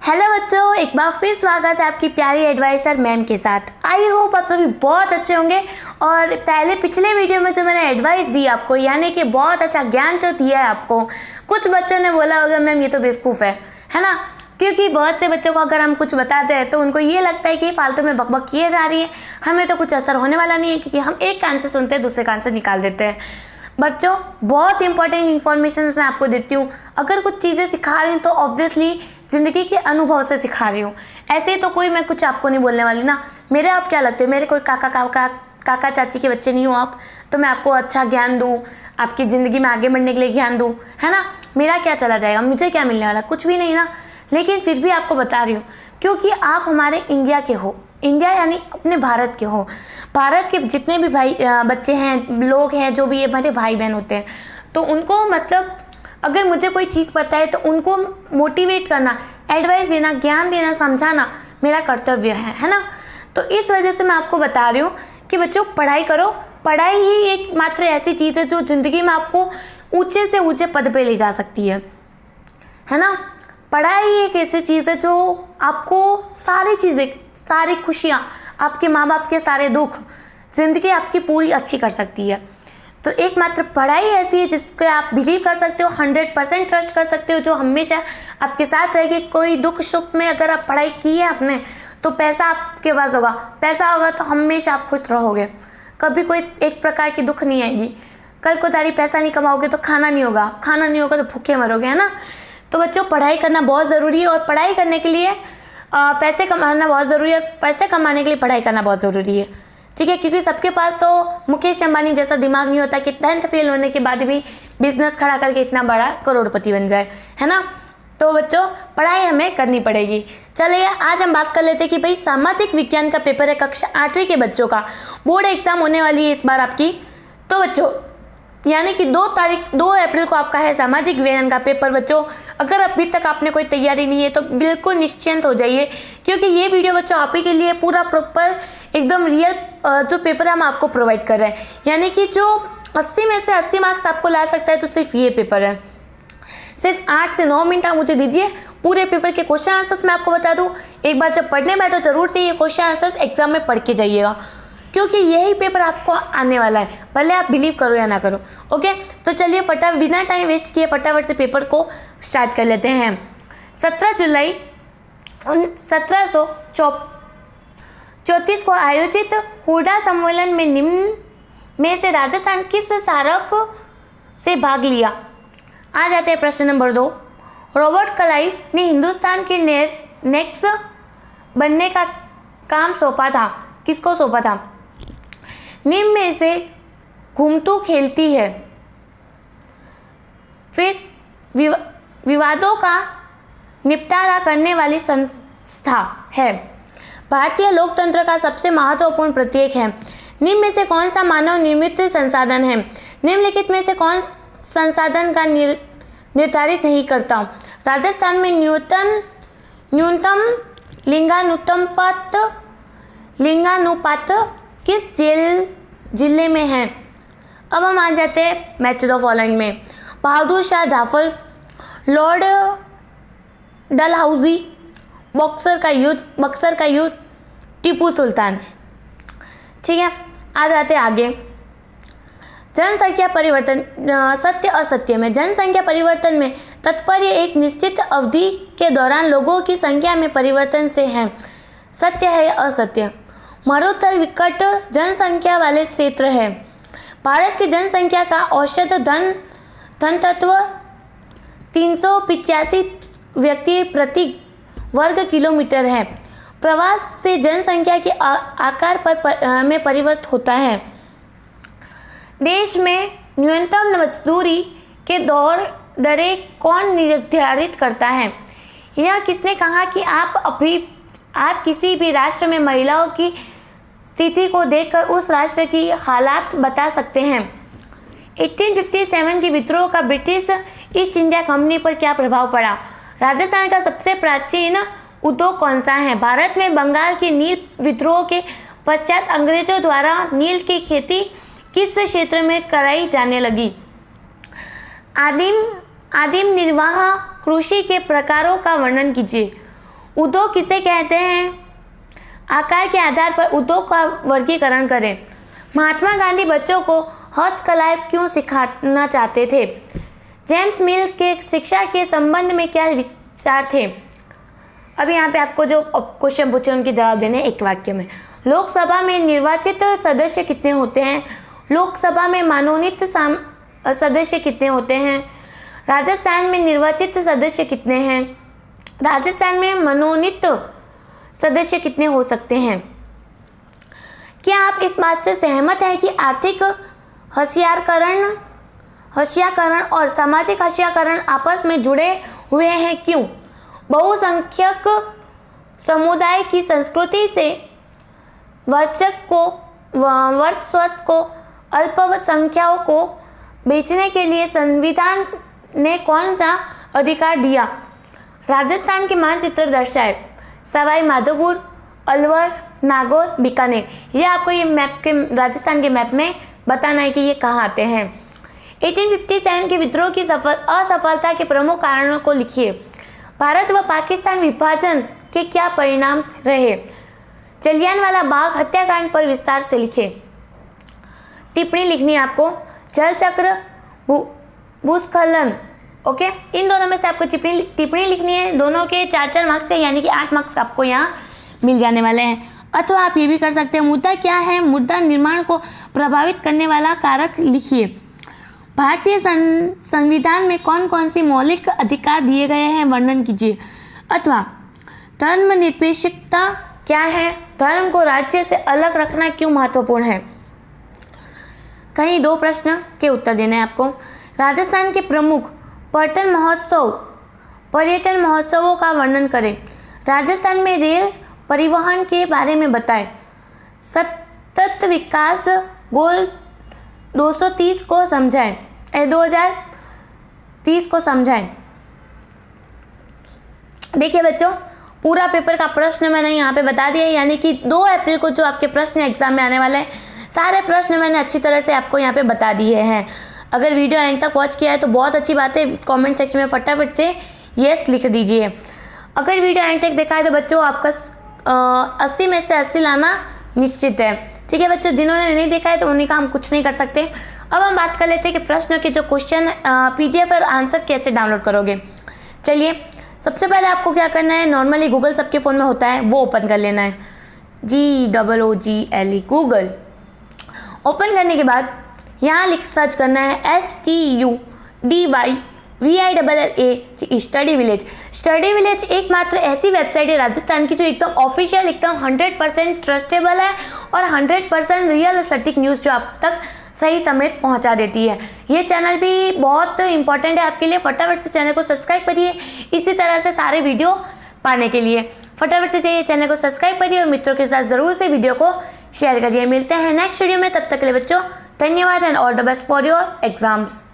Hello बच्चों, एक बार फिर स्वागत है आपकी प्यारी एडवाइजर मैम के साथ। आई होप आप सभी बहुत अच्छे होंगे। और पिछले वीडियो में जो मैंने एडवाइस दी आपको, यानी कि बहुत अच्छा ज्ञान जो दिया है आपको, कुछ बच्चों ने बोला होगा मैम ये तो बेवकूफ़ है ना। क्योंकि बहुत से बच्चों को अगर हम कुछ बताते हैं तो उनको ये लगता है कि फालतू में बकबक किए जा रही है, हमें तो कुछ असर होने वाला नहीं है, क्योंकि हम एक कान से सुनते हैं दूसरे कान से निकाल देते हैं। बच्चों, बहुत इंपॉर्टेंट इन्फॉर्मेशन मैं आपको देती हूँ। अगर कुछ चीज़ें सिखा रही हूँ तो ऑब्वियसली ज़िंदगी के अनुभव से सिखा रही हूँ। ऐसे तो कोई मैं कुछ आपको नहीं बोलने वाली ना। मेरे आप क्या लगते हैं, मेरे कोई काका चाची के बच्चे नहीं हो आप, तो मैं आपको अच्छा ज्ञान दूँ, आपकी ज़िंदगी में आगे बढ़ने के लिए ज्ञान दूँ, है ना। मेरा क्या चला जाएगा, मुझे क्या मिलने वाला, कुछ भी नहीं ना। लेकिन फिर भी आपको बता रही हूँ क्योंकि आप हमारे इंडिया के हो, इंडिया यानी अपने भारत के हो। भारत के जितने भी बच्चे हैं, लोग हैं, जो भी हमारे भाई बहन होते हैं, तो उनको मतलब अगर मुझे कोई चीज़ पता है तो उनको मोटिवेट करना, एडवाइस देना, ज्ञान देना, समझाना मेरा कर्तव्य है ना। तो इस वजह से मैं आपको बता रही हूँ कि बच्चों पढ़ाई करो। पढ़ाई ही एक मात्र ऐसी चीज़ है जो ज़िंदगी में आपको ऊंचे से ऊंचे पद पे ले जा सकती है ना। पढ़ाई एक ऐसी चीज़ है जो आपको सारी चीज़ें, सारी खुशियाँ, आपके माँ बाप के सारे दुख, ज़िंदगी आपकी पूरी अच्छी कर सकती है। तो एकमात्र पढ़ाई ऐसी है जिसको आप बिलीव कर सकते हो, 100% ट्रस्ट कर सकते हो, जो हमेशा आपके साथ रहेगी। कोई दुख सुख में अगर आप पढ़ाई की है आपने, तो पैसा आपके पास होगा, पैसा होगा तो हमेशा आप खुश रहोगे, कभी कोई एक प्रकार की दुख नहीं आएगी। कल को तारी पैसा नहीं कमाओगे तो खाना नहीं होगा, खाना नहीं होगा तो भूखे मरोगे, है ना। तो बच्चों पढ़ाई करना बहुत ज़रूरी है, और पढ़ाई करने के लिए पैसे कमाना बहुत ज़रूरी है, पैसे कमाने के लिए पढ़ाई करना बहुत ज़रूरी है, ठीक है। क्योंकि सबके पास तो मुकेश अंबानी जैसा दिमाग नहीं होता कि 10th फेल होने के बाद भी बिजनेस खड़ा करके इतना बड़ा करोड़पति बन जाए, है ना। तो बच्चों पढ़ाई हमें करनी पड़ेगी। चलिए आज हम बात कर लेते हैं कि भाई सामाजिक विज्ञान का पेपर है, कक्षा 8वीं के बच्चों का बोर्ड एग्जाम होने वाली है इस बार आपकी। तो बच्चों यानी कि 2 अप्रैल को आपका है सामाजिक विज्ञान का पेपर। बच्चों अगर अभी तक आपने कोई तैयारी नहीं है तो बिल्कुल निश्चिंत हो जाइए, क्योंकि ये वीडियो बच्चों आप ही के लिए पूरा प्रॉपर एकदम रियल जो पेपर हम आपको प्रोवाइड कर रहे हैं। यानी कि जो 80 में से 80 मार्क्स आपको ला सकता है तो सिर्फ ये पेपर है। सिर्फ 8 से 9 मिनट आप मुझे दीजिए, पूरे पेपर के क्वेश्चन आंसर्स मैं आपको बता दूँ। एक बार जब पढ़ने बैठो जरूर से ये क्वेश्चन आंसर्स एग्जाम में पढ़ के जाइएगा, क्योंकि यही पेपर आपको आने वाला है, भले आप बिलीव करो या ना करो। ओके, तो चलिए बिना टाइम वेस्ट किए फटाफट से पेपर को स्टार्ट कर लेते हैं। 17 जुलाई 1734 को आयोजित हुडा सम्मेलन में निम्न में से राजस्थान किस स्मारक से भाग लिया। आ जाते हैं प्रश्न नंबर 2। रॉबर्ट क्लाइव ने हिंदुस्तान के नेक्स्ट बनने का काम सौंपा था, किसको सौंपा था। निम्न में से घुमतू खेलती है, फिर विवादों का निपटारा करने वाली संस्था है, भारतीय लोकतंत्र का सबसे महत्वपूर्ण प्रतीक है। निम्न में से कौन सा मानव निर्मित संसाधन है। निम्नलिखित में से कौन संसाधन का निर्धारित नहीं करता। राजस्थान में न्यूनतम लिंगानुपात किस जिले में है। अब हम आ जाते हैं मैच द फॉलोइंग में। बहादुर शाह जाफर, लॉर्ड डलहौजी, बक्सर का युद्ध, टीपू सुल्तान। ठीक है, आ जाते हैं आगे। जनसंख्या परिवर्तन, सत्य असत्य में। जनसंख्या परिवर्तन में तात्पर्य एक निश्चित अवधि के दौरान लोगों की संख्या में परिवर्तन से है। सत्य है या असत्य। मरुस्थल विकट जनसंख्या वाले क्षेत्र है। भारत की जनसंख्या का औसत घनत्व 385 व्यक्ति प्रति वर्ग किलोमीटर है। प्रवास से जनसंख्या के आकार में परिवर्तन होता है। देश में न्यूनतम मजदूरी के दरें कौन निर्धारित करता है। यह किसने कहा कि आप किसी भी राष्ट्र में महिलाओं की स्थिति को देखकर उस राष्ट्र की हालात बता सकते हैं। 1857 के विद्रोह का ब्रिटिश ईस्ट इंडिया कंपनी पर क्या प्रभाव पड़ा। राजस्थान का सबसे प्राचीन उद्योग कौन सा है। भारत में बंगाल के नील विद्रोह के पश्चात अंग्रेजों द्वारा नील की खेती किस क्षेत्र में कराई जाने लगी। आदिम निर्वाह कृषि के प्रकारों का वर्णन कीजिए। उद्योग किसे कहते हैं? आकार के आधार पर उद्योग का वर्गीकरण करें। महात्मा गांधी बच्चों को हस्तकलाएं क्यों सिखाना चाहते थे? जेम्स मिल के शिक्षा के संबंध में क्या विचार थे? अभी यहाँ पे आपको जो क्वेश्चन पूछे उनके जवाब देने एक वाक्य में। लोकसभा में निर्वाचित सदस्य कितने होते हैं? लोकसभा में मनोनीत सदस्य कितने होते हैं? राजस्थान में निर्वाचित सदस्य कितने हैं? राजस्थान में मनोनीत सदस्य कितने हो सकते हैं? क्या आप इस बात से सहमत हैं कि आर्थिक हशियाकरण और सामाजिक हशियाकरण आपस में जुड़े हुए हैं? क्यों? बहुसंख्यक समुदाय की संस्कृति से वर्चस्व को अल्पसंख्यकों को बेचने के लिए संविधान ने कौन सा अधिकार दिया? राजस्थान के मानचित्र दर्शाए। सवाई माधोपुर, अलवर, नागौर, बीकानेर। ये आपको ये मैप के राजस्थान के मैप में बताना है कि ये कहाँ आते हैं। 1857 के विद्रोह की असफलता के प्रमुख कारणों को लिखिए। भारत व पाकिस्तान विभाजन के क्या परिणाम रहे? जलियांवाला बाग हत्याकांड पर विस्तार से लिखे। टिप्पणी लिखनी है आपको। जल चक्र, भूस्खलन, ओके, इन दोनों में से आपको टिप्पणी लिखनी है। दोनों के 4-4 मार्क्स है, यानी कि 8 मार्क्स आपको यहाँ मिल जाने वाले हैं। अथवा आप ये भी कर सकते हैं, मुद्दा क्या है? मुद्दा निर्माण को प्रभावित करने वाला कारक लिखिए। भारतीय संविधान में कौन कौन सी मौलिक अधिकार दिए गए हैं? वर्णन कीजिए। अथवा धर्मनिरपेक्षता क्या है? धर्म को राज्य से अलग रखना क्यों महत्वपूर्ण है? कहीं 2 प्रश्न के उत्तर देने हैं आपको। राजस्थान के प्रमुख पर्यटन महोत्सवों का वर्णन करें। राजस्थान में रेल परिवहन के बारे में बताएं। सतत विकास गोल 230 को समझाएं। 2030 को समझाएं। देखिए बच्चों, पूरा पेपर का प्रश्न मैंने यहाँ पे बता दिया, यानी कि 2 अप्रैल को जो आपके प्रश्न एग्जाम में आने वाले हैं, सारे प्रश्न मैंने अच्छी तरह से आपको यहाँ पे बता दिए हैं। अगर वीडियो एंड तक वॉच किया है तो बहुत अच्छी बात है। कमेंट सेक्शन में फटाफट से यस लिख दीजिए। अगर वीडियो एंड तक देखा है तो बच्चों आपका 80 में से 80 लाना निश्चित है। ठीक है बच्चों, जिन्होंने नहीं देखा है तो उन्हीं का हम कुछ नहीं कर सकते। अब हम बात कर लेते हैं कि प्रश्नों के जो क्वेश्चन PDF और आंसर कैसे डाउनलोड करोगे। चलिए, सबसे पहले आपको क्या करना है, नॉर्मली गूगल सबके फ़ोन में होता है, वो ओपन कर लेना है। GOOGLE गूगल ओपन करने के बाद यहाँ सर्च करना है STUDYVILLA study village. Study village एकमात्र ऐसी वेबसाइट है राजस्थान की जो एकदम ऑफिशियल, एकदम 100% ट्रस्टेबल है और 100% रियल सटीक न्यूज़ जो आप तक सही समय पहुंचा देती है। ये चैनल भी बहुत इंपॉर्टेंट है आपके लिए। फटाफट से चैनल को सब्सक्राइब करिए इसी तरह से सारे वीडियो पाने के लिए। फटाफट से चाहिए चैनल को सब्सक्राइब करिए और मित्रों के साथ ज़रूर से वीडियो को शेयर करिए। मिलते हैं नेक्स्ट वीडियो में, तब तक के लिए बच्चों धन्यवाद and all the best for your exams.